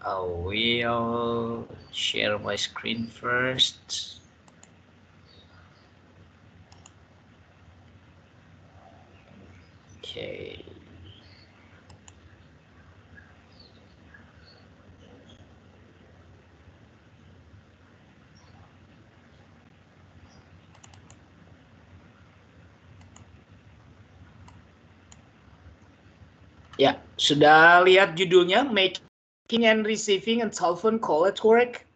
I will share my screen first. Okay. Ya, sudah lihat judulnya, Making and Receiving a Telephone Call at Work?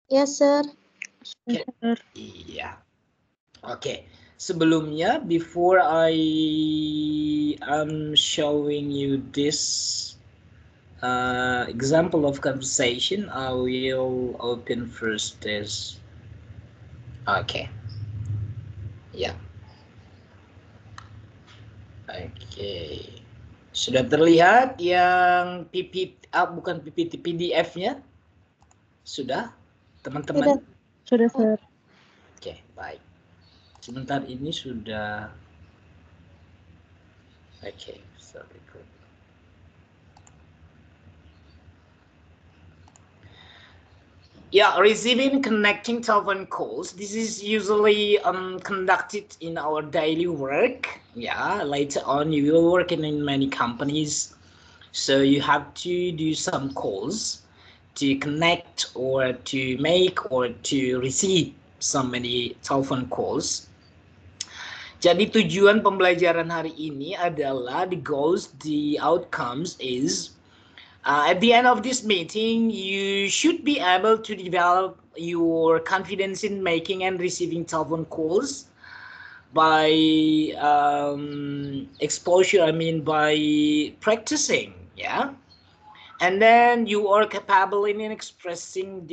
Yes, sir. Iya. Oke. Sebelumnya, before I am showing you this example of conversation, I will open first this. Okay. Ya. Oke. Sudah terlihat yang bukan PPT, PDF-nya? Sudah, teman-teman? Sudah, sir. Oke, baik. Sebentar, ini sudah. Okay, sorry. Yeah, receiving connecting telephone calls. This is usually conducted in our daily work. Yeah, later on you will work in many companies, so you have to do some calls to connect or to make or to receive so many telephone calls. Jadi tujuan pembelajaran hari ini adalah the goals, the outcomes is at the end of this meeting, you should be able to develop your confidence in making and receiving telephone calls by exposure, by practicing, yeah. And then you are capable in expressing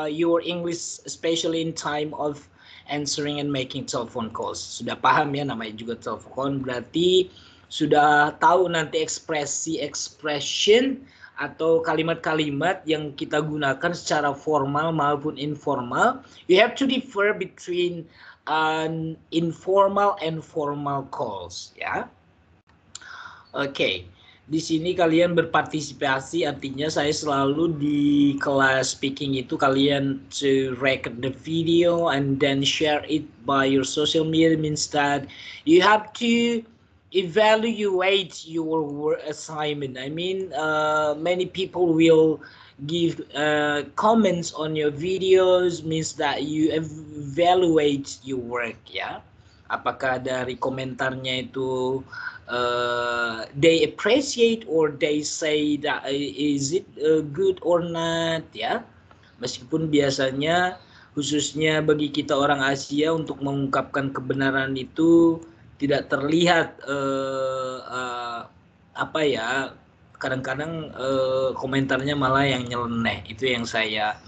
your English, especially in time of answering and making telephone calls. Sudah paham ya, namanya juga telepon, berarti sudah tahu nanti expression atau kalimat-kalimat yang kita gunakan secara formal maupun informal. You have to differ between informal and formal calls, ya. Oke. Di sini kalian berpartisipasi, artinya saya selalu di kelas speaking itu kalian to record the video and then share it by your social media, means that you have to evaluate your work assignment. Many people will give comments on your videos, means that you evaluate your work, ya. Apakah dari komentarnya itu they appreciate or they say that is it good or not, ya. Meskipun biasanya khususnya bagi kita orang Asia untuk mengungkapkan kebenaran itu tidak terlihat kadang-kadang komentarnya malah yang nyeleneh. Itu yang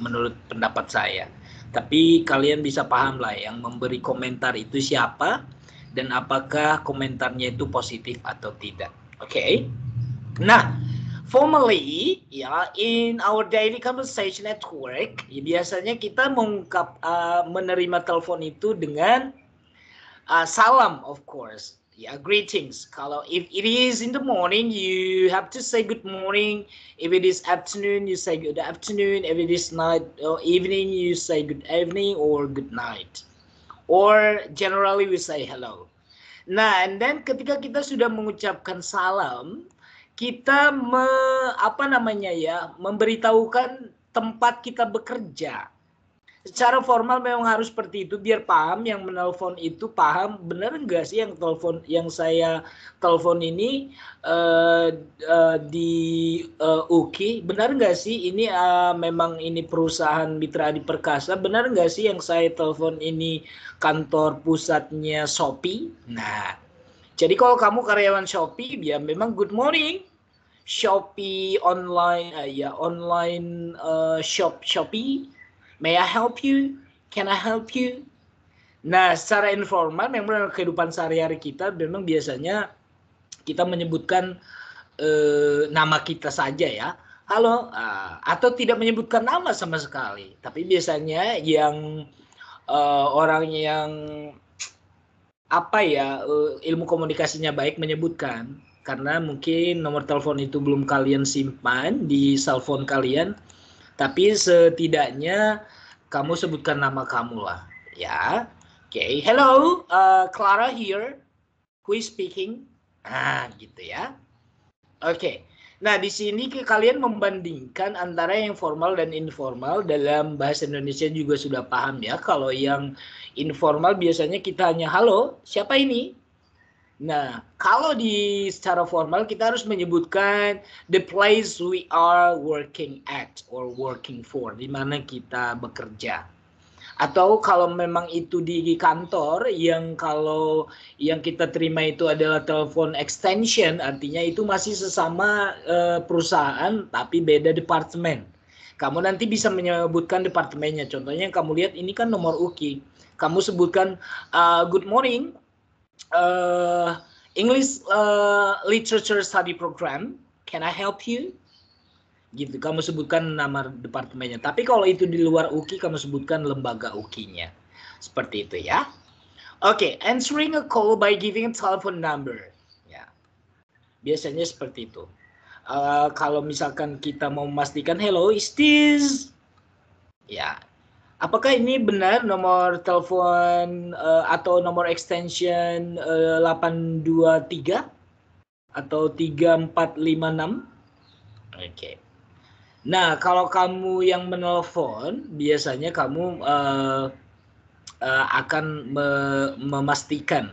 menurut pendapat saya. Tapi kalian bisa paham lah yang memberi komentar itu siapa dan apakah komentarnya itu positif atau tidak. Oke. Nah, formally ya, in our daily conversation at work, ya, biasanya kita menerima telepon itu dengan salam, of course. Ya, greetings. Kalau if it is in the morning, you have to say good morning. If it is afternoon, you say good afternoon. If it is night or evening, you say good evening or good night. Or generally we say hello. Nah, and then ketika kita sudah mengucapkan salam, kita memberitahukan tempat kita bekerja. Secara formal memang harus seperti itu biar paham yang menelpon itu paham benar enggak sih yang saya telepon ini di UKI, benar enggak sih ini memang ini perusahaan Mitra Adi Perkasa, benar enggak sih yang saya telepon ini kantor pusatnya Shopee. Nah, jadi kalau kamu karyawan Shopee ya memang good morning Shopee online online Shopee. May I help you? Can I help you? Nah, secara informal memang kehidupan sehari-hari kita memang biasanya kita menyebutkan nama kita saja ya. Halo, atau tidak menyebutkan nama sama sekali. Tapi biasanya yang orang yang ilmu komunikasinya baik menyebutkan. karena mungkin nomor telepon itu belum kalian simpan di cellphone kalian, tapi setidaknya kamu sebutkan nama kamu lah, ya. Oke, hello, Clara here, who is speaking? Gitu ya. Oke. Nah, di sini kalian membandingkan antara yang formal dan informal. Dalam bahasa Indonesia juga sudah paham ya. Kalau yang informal biasanya kita hanya halo, siapa ini? Nah, kalau di secara formal kita harus menyebutkan the place we are working at or working for, di mana kita bekerja. Atau kalau memang itu di kantor, yang kalau yang kita terima itu adalah telepon extension, artinya itu masih sesama perusahaan tapi beda departemen. Kamu nanti bisa menyebutkan departemennya. Contohnya yang kamu lihat ini kan nomor UKI. Kamu sebutkan good morning, English Literature Study Program. Can I help you? Gitu, kamu sebutkan nama departemennya. Tapi kalau itu di luar UKI, kamu sebutkan lembaga UKI-nya. Seperti itu ya. Oke, answering a call by giving a telephone number. Ya, biasanya seperti itu. Kalau misalkan kita mau memastikan, hello, is this? Ya, apakah ini benar nomor telepon atau nomor extension 823 atau 3456? Oke. Nah, kalau kamu yang menelpon, biasanya kamu akan memastikan,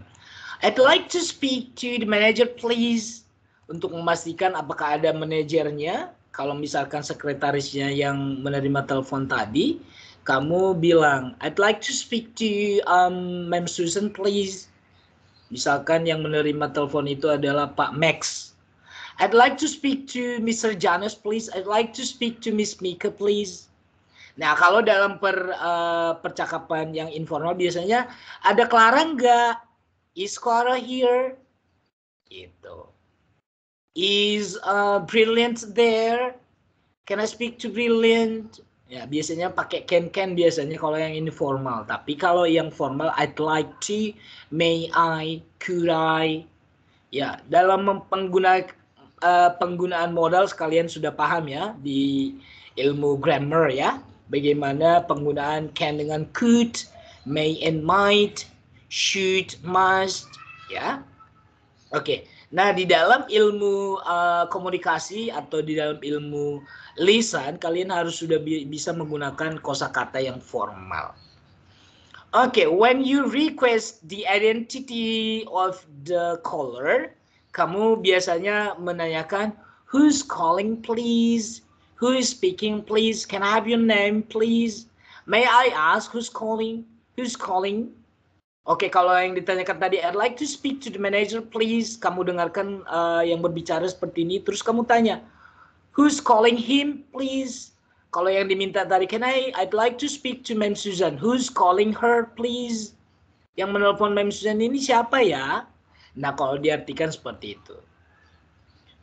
I'd like to speak to the manager please. Untuk memastikan apakah ada manajernya. Kalau misalkan sekretarisnya yang menerima telepon tadi, kamu bilang, I'd like to speak to Ma'am Susan please. Misalkan yang menerima telepon itu adalah Pak Max. I'd like to speak to Mr. Janus, please. I'd like to speak to Miss Mika, please. Nah, kalau dalam percakapan yang informal biasanya ada Clara nggak? Is Clara here? Gitu. Is Brilliant there? Can I speak to Brilliant? Ya, biasanya pakai can biasanya kalau yang informal. Tapi kalau yang formal, I'd like to, may I, could I. Ya, dalam penggunaan modal sekalian sudah paham ya di ilmu grammar ya, bagaimana penggunaan can dengan could, may and might, should, must ya. Oke. Nah, di dalam ilmu komunikasi atau di dalam ilmu lisan, kalian harus sudah bisa menggunakan kosakata yang formal. Oke, when you request the identity of the caller, kamu biasanya menanyakan, who's calling please? Who is speaking please? Can I have your name please? May I ask who's calling? Who's calling? Oke, kalau yang ditanyakan tadi, I'd like to speak to the manager please. Kamu dengarkan yang berbicara seperti ini, terus kamu tanya, who's calling him please? Kalau yang diminta tadi, I'd like to speak to Ma'am Susan. Who's calling her please? Yang menelpon Ma'am Susan ini siapa ya? Nah, kalau diartikan seperti itu.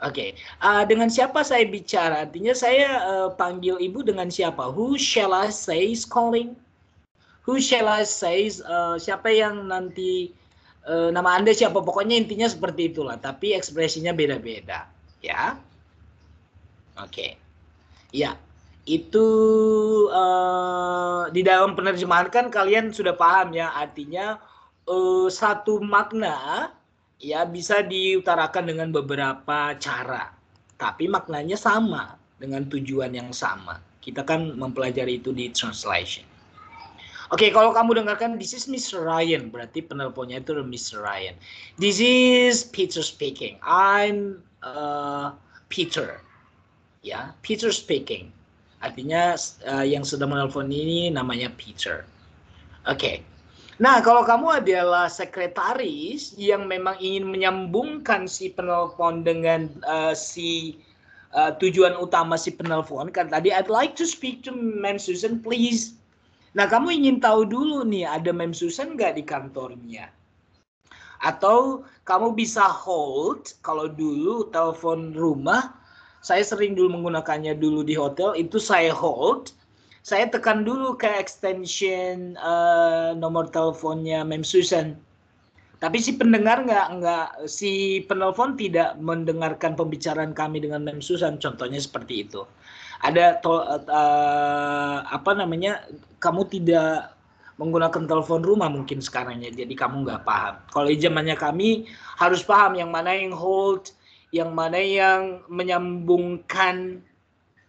Oke, dengan siapa saya bicara? Artinya saya panggil ibu dengan siapa? Who shall I say is calling? Who shall I say? Siapa yang nanti nama Anda siapa? Pokoknya intinya seperti itulah. Tapi ekspresinya beda-beda, ya. Oke, ya. Itu di dalam penerjemahan kan kalian sudah paham ya, artinya satu makna ya bisa diutarakan dengan beberapa cara, tapi maknanya sama dengan tujuan yang sama. Kita kan mempelajari itu di translation. Oke, kalau kamu dengarkan this is Mr. Ryan, berarti penelponnya itu Mr. Ryan. This is Peter speaking. I'm Peter. Ya, Peter speaking. Artinya yang sedang menelpon ini namanya Peter. Oke. Nah, kalau kamu adalah sekretaris yang memang ingin menyambungkan si penelpon dengan tujuan utama si penelpon, kan tadi I'd like to speak to Ma'am Susan please. Nah, kamu ingin tahu dulu nih, ada Ma'am Susan nggak di kantornya? Atau kamu bisa hold, kalau dulu telepon rumah, saya sering dulu menggunakannya dulu di hotel, itu saya hold, saya tekan dulu ke extension nomor teleponnya Ma'am Susan. Tapi si pendengar si penelpon tidak mendengarkan pembicaraan kami dengan Mem Susan. Contohnya seperti itu. Ada apa namanya? Kamu tidak menggunakan telepon rumah mungkin sekarang ya, jadi kamu nggak paham. Kalau di zamannya kami harus paham yang mana yang hold, yang mana yang menyambungkan,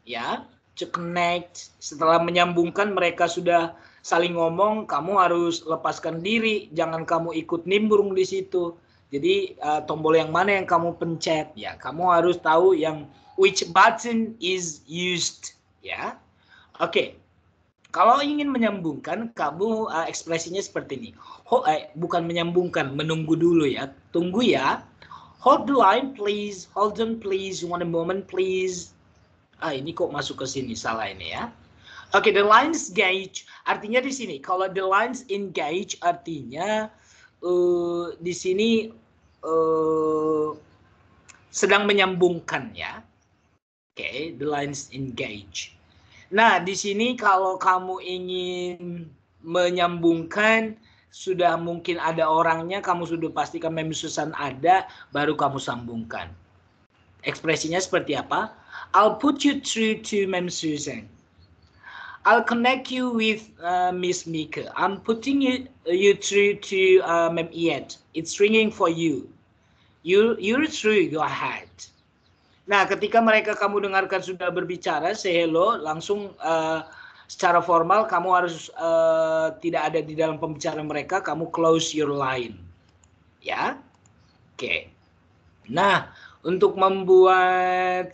ya, to connect. Setelah menyambungkan mereka sudah saling ngomong, kamu harus lepaskan diri, jangan kamu ikut nimbrung di situ. Jadi tombol yang mana yang kamu pencet, ya, kamu harus tahu yang which button is used, ya. Oke. Kalau ingin menyambungkan, kamu ekspresinya seperti ini. Bukan menyambungkan, menunggu dulu ya. Tunggu ya. Hold the line please. Hold on please. One moment please. Ini kok masuk ke sini, salah ini ya. Oke, the lines engage. Artinya di sini, kalau the lines engage artinya di sini sedang menyambungkan ya. Oke, the lines engage. Nah, di sini kalau kamu ingin menyambungkan, sudah mungkin ada orangnya, kamu sudah pastikan Mem Susan ada, baru kamu sambungkan. Ekspresinya seperti apa? I'll put you through to Mem Susan. I'll connect you with Miss Mika. I'm putting you through to Mem Iet. It's ringing for you. You're through, go ahead. Nah, ketika mereka kamu dengarkan sudah berbicara, say hello, langsung secara formal kamu harus tidak ada di dalam pembicaraan mereka, kamu close your line. Ya. Oke. Nah, untuk membuat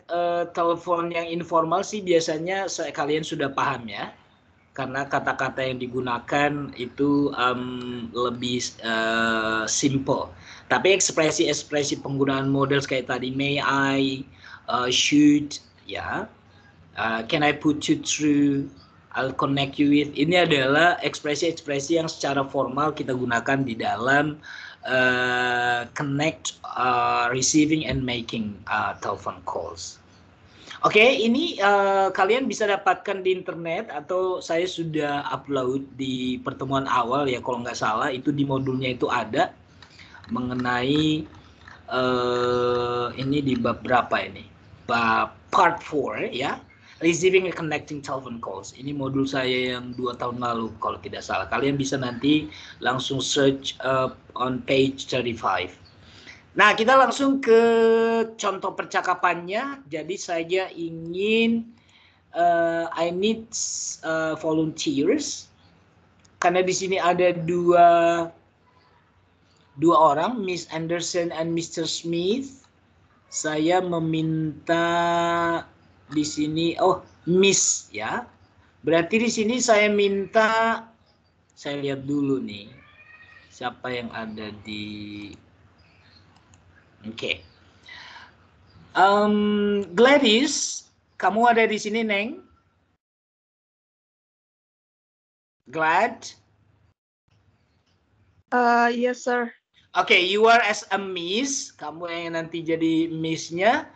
telepon yang informal sih biasanya kalian sudah paham ya. Karena kata-kata yang digunakan itu lebih simple. Tapi ekspresi-ekspresi penggunaan model kayak tadi, may I, should, ya, can I put you through, I'll connect you with, ini adalah ekspresi-ekspresi yang secara formal kita gunakan di dalam connect, receiving and making telephone calls. Oke, ini kalian bisa dapatkan di internet atau saya sudah upload di pertemuan awal ya, kalau nggak salah itu di modulnya itu ada mengenai ini di bab berapa ini? Bab part 4 ya, receiving and connecting telephone calls. Ini modul saya yang 2 tahun lalu kalau tidak salah. Kalian bisa nanti langsung search on page 35. Nah, kita langsung ke contoh percakapannya. Jadi saya ingin I need volunteers karena di sini ada dua orang, Miss Anderson and Mr. Smith. Saya meminta di sini, Miss ya. Berarti di sini saya minta, saya lihat dulu nih siapa yang ada di. Oke. Gladys, kamu ada di sini, Neng? Glad? Yes, sir. Oke, you are as a miss. Kamu yang nanti jadi miss-nya.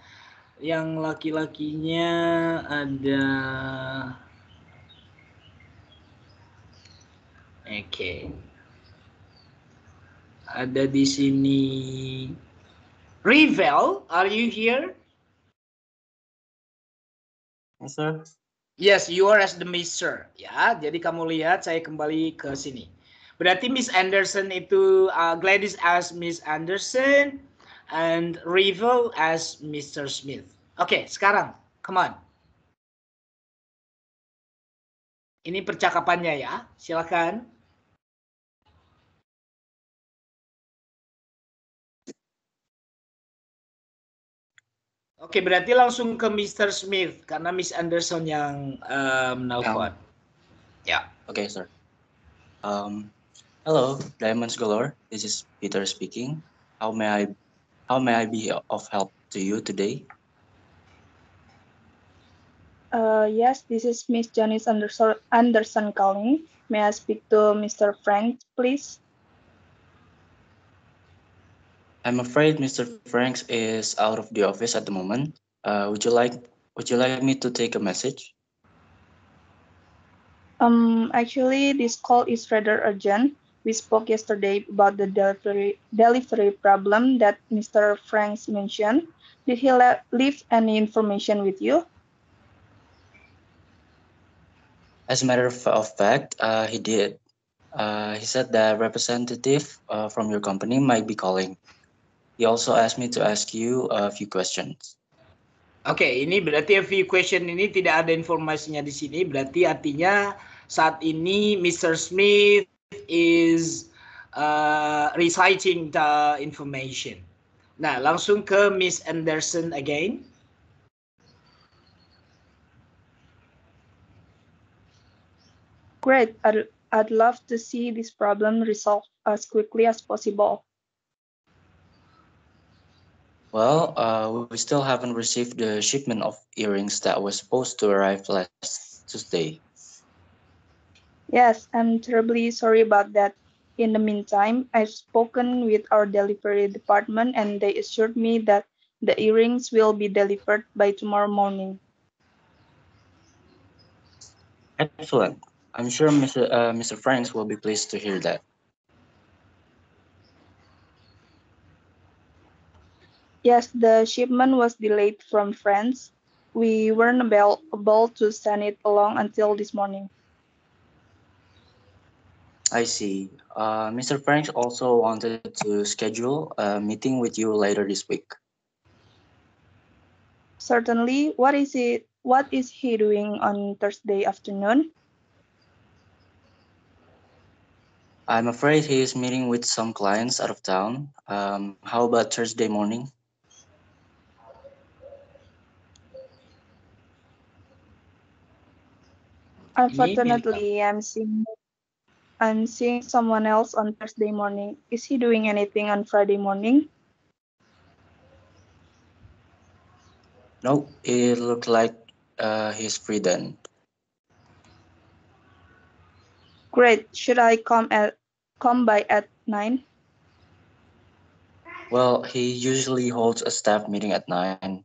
Yang laki-lakinya ada. Oke. Ada di sini. Rivel, are you here? Yes, sir. Yes, you are as the miss, sir. Ya, jadi kamu lihat saya kembali ke sini. Berarti Miss Anderson itu Gladys as Miss Anderson and Rivel as Mr. Smith. Oke, sekarang, come on. Ini percakapannya ya, silakan. Oke, berarti langsung ke Mr. Smith karena Miss Anderson yang menelpon. Ya. Okay, sir. Hello, Diamonds Galore. This is Peter speaking. How may I be of help to you today? Yes, this is Miss Janice Anderson calling. May I speak to Mr. Frank, please? I'm afraid Mr. Franks is out of the office at the moment. Would you like me to take a message? Actually, this call is rather urgent. We spoke yesterday about the delivery problem that Mr. Franks mentioned. Did he leave any information with you? As a matter of fact, he did. He said that representative from your company might be calling. He also asked me to ask you a few questions. Oke, ini berarti a few question ini tidak ada informasinya di sini. Berarti artinya saat ini Mr. Smith is reciting the information. Nah, langsung ke Miss Anderson again. Great. I'd love to see this problem resolved as quickly as possible. Well, we still haven't received the shipment of earrings that was supposed to arrive last Tuesday. Yes, I'm terribly sorry about that. In the meantime, I've spoken with our delivery department and they assured me that the earrings will be delivered by tomorrow morning. Excellent. I'm sure Mr. Franks will be pleased to hear that. Yes, the shipment was delayed from France. We weren't able to send it along until this morning. I see. Mr. Franks also wanted to schedule a meeting with you later this week. Certainly. What is he doing on Thursday afternoon? I'm afraid he is meeting with some clients out of town. How about Thursday morning? Unfortunately, I'm seeing someone else on Thursday morning. Is he doing anything on Friday morning? No, it looked like he's free then. Great. Should I come by at 9? Well, he usually holds a staff meeting at 9.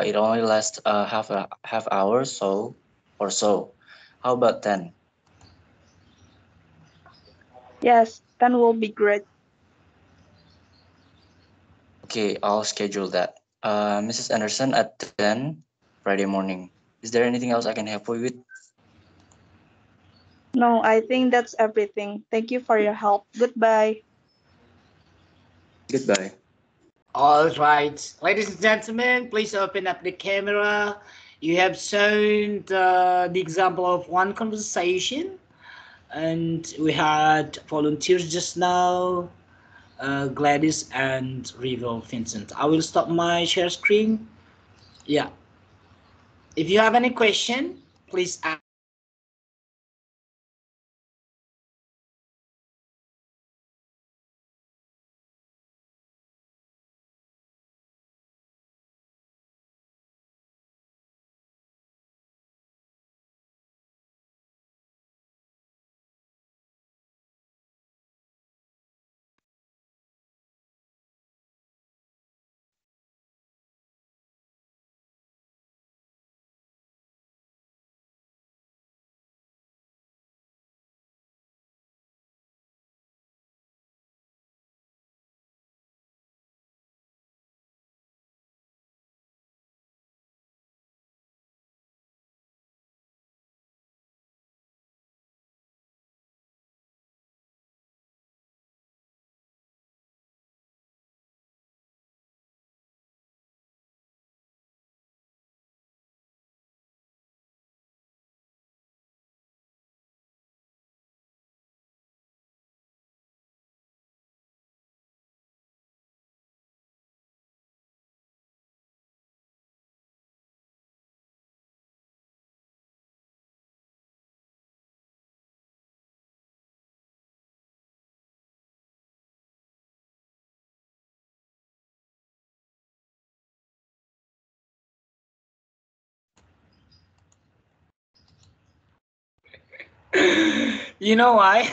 It only lasts half hour or so. How about 10? Yes, 10 will be great. Okay, I'll schedule that. Mrs. Anderson at 10 Friday morning. Is there anything else I can help you with? No, I think that's everything. Thank you for your help. Goodbye. Goodbye. All right, ladies and gentlemen, please open up the camera. You have shown the example of one conversation, and we had volunteers just now, Gladys and Rival Vincent. I will stop my share screen. Yeah. If you have any question, please ask. You know why?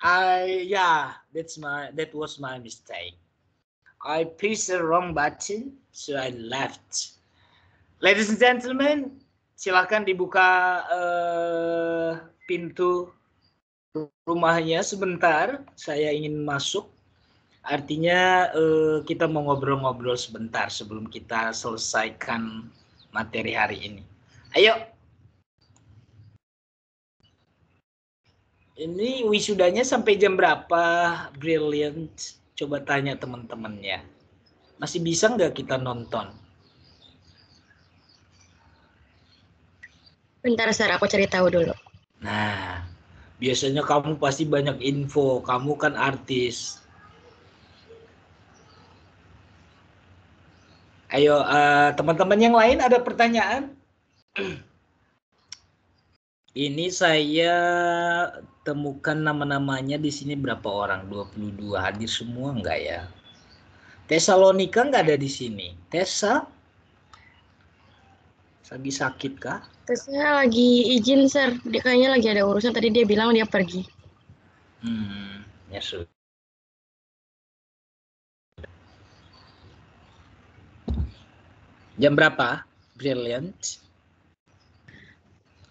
That was my mistake. I pressed the wrong button, so I left. Ladies and gentlemen, silakan dibuka pintu rumahnya sebentar. Saya ingin masuk. Artinya kita mau ngobrol-ngobrol sebentar sebelum kita selesaikan materi hari ini. Ayo. Ini wisudanya sampai jam berapa? Brilliant. Coba tanya teman-temannya. Masih bisa nggak kita nonton? Bentar, Sir, aku cari tahu dulu. Nah, biasanya kamu pasti banyak info. Kamu kan artis. Ayo, teman-teman yang lain ada pertanyaan? Ini saya temukan nama-namanya di sini berapa orang? 22 hadir semua enggak ya? Tesalonika enggak ada di sini. Tessa? Lagi sakit kah? Tesnya lagi izin, Sir. Dia kayaknya lagi ada urusan. Tadi dia bilang dia pergi. Ya sudah. Jam berapa? Brilliant.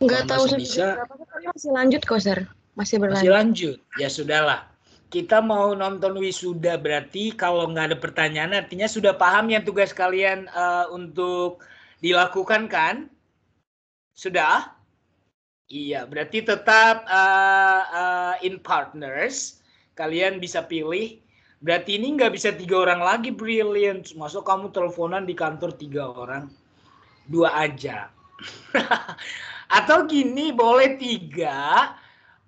Nggak tahu, Sir. Bisa. Tapi masih lanjut kok, Sir. Masih berlanjut. Masih lanjut. Ya sudahlah. Kita mau nonton wisuda, berarti kalau nggak ada pertanyaan artinya sudah paham ya tugas kalian untuk dilakukan kan? Sudah? Iya, berarti tetap in partners. Kalian bisa pilih. Berarti ini nggak bisa 3 orang lagi, Brilliant. Masuk kamu teleponan di kantor 3 orang. 2 aja. Atau gini, boleh 3,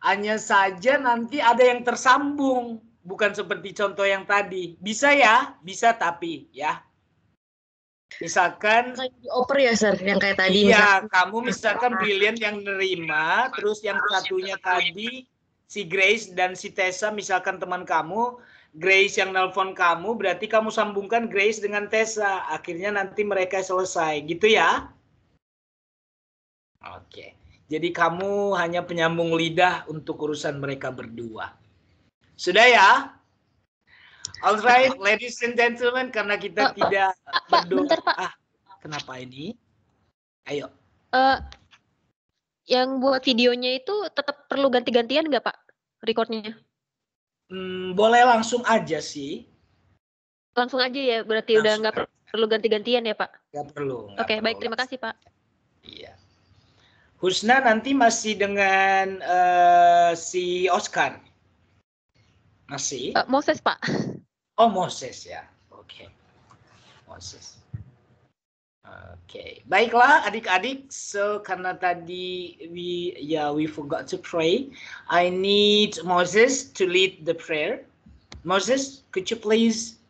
hanya saja nanti ada yang tersambung. Bukan seperti contoh yang tadi. Bisa ya? Bisa tapi ya. Misalkan dioper ya, Sir, yang kayak tadi. Iya, kamu misalkan Brilliant yang nerima, terus yang satunya tadi si Grace dan si Tessa misalkan teman kamu, Grace yang nelpon kamu, berarti kamu sambungkan Grace dengan Tessa. Akhirnya nanti mereka selesai, gitu ya? Oke. Jadi kamu hanya penyambung lidah untuk urusan mereka berdua. Sudah ya? Alright, ladies and gentlemen, karena kita tidak berdua. Bentar, Pak. Kenapa ini? Ayo. Yang buat videonya itu tetap perlu ganti-gantian nggak, Pak? Recordnya? Boleh langsung aja sih. Langsung aja ya, berarti udah nggak perlu ganti-gantian ya, Pak? Nggak perlu. Oke, baik, terima kasih, Pak. Iya. Husna nanti masih dengan si Oscar. Masih? Moses, Pak. Oh, Moses ya. Oke. Moses. Oke. Baiklah adik-adik. So karena tadi we forgot to pray. I need Moses to lead the prayer. Moses, could you please?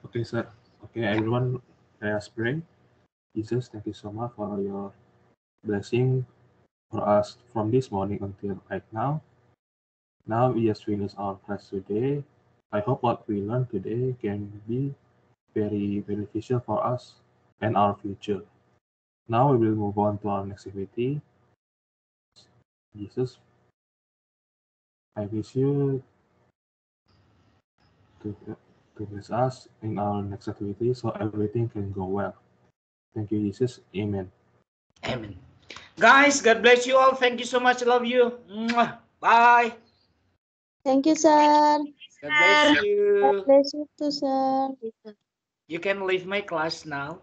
Okay, sir. Okay, everyone, let us pray. Jesus, thank you so much for your blessing for us from this morning until right now. Now we just finish our class today. I hope what we learned today can be very beneficial for us and our future. Now we will move on to our next activity. Jesus, I wish you to bless us in our next activity so everything can go well. Thank you, Jesus. Amen. Amen. Guys, God bless you all. Thank you so much. I love you. Bye. Thank you, sir. God bless you. God bless you too, sir. You can leave my class now.